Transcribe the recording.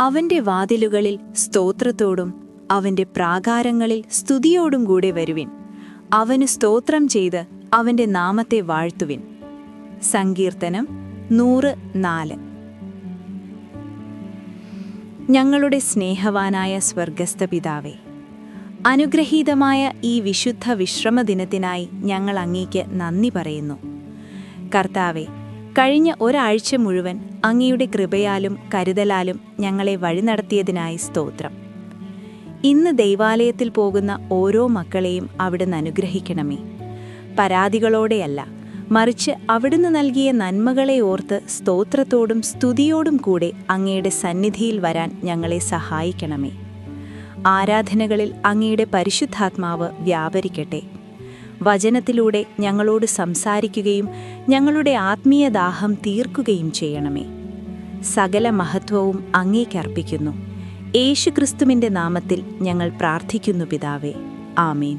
അവന്റെ വാതിലുകളിൽ സ്തോത്രത്തോടും അവന്റെ പ്രാകാരങ്ങളിൽ സ്തുതിയോടും കൂടെ വരുവിൻ. അവന് സ്തോത്രം ചെയ്ത് അവന്റെ നാമത്തെ വാഴ്ത്തുവിൻ. സങ്കീർത്തനം 104. ഞങ്ങളുടെ സ്നേഹവാനായ സ്വർഗസ്ഥ പിതാവേ, അനുഗ്രഹീതമായ ഈ വിശുദ്ധ വിശ്രമദിനത്തിനായി ഞങ്ങൾ അങ്ങേക്ക് നന്ദി പറയുന്നു. കർത്താവേ, കഴിഞ്ഞ ഒരാഴ്ച മുഴുവൻ അങ്ങയുടെ കൃപയാലും കരുതലാലും ഞങ്ങളെ വഴി നടത്തിയതിനായി സ്തോത്രം. ഇന്ന് ദൈവാലയത്തിൽ പോകുന്ന ഓരോ മക്കളെയും അവിടുന്ന് അനുഗ്രഹിക്കണമേ. പരാതികളോടെയല്ല, മറിച്ച് അവിടുന്ന് നൽകിയ നന്മകളെ ഓർത്ത് സ്തോത്രത്തോടും സ്തുതിയോടും കൂടെ അങ്ങയുടെ സന്നിധിയിൽ വരാൻ ഞങ്ങളെ സഹായിക്കണമേ. ആരാധനകളിൽ അങ്ങയുടെ പരിശുദ്ധാത്മാവ് വ്യാപരിക്കട്ടെ. വചനത്തിലൂടെ ഞങ്ങളോട് സംസാരിക്കുകയും ഞങ്ങളുടെ ആത്മീയദാഹം തീർക്കുകയും ചെയ്യണമേ. സകല മഹത്വവും അങ്ങേക്കർപ്പിക്കുന്നു. യേശുക്രിസ്തുവിൻ്റെ നാമത്തിൽ ഞങ്ങൾ പ്രാർത്ഥിക്കുന്നു പിതാവേ. ആമേൻ.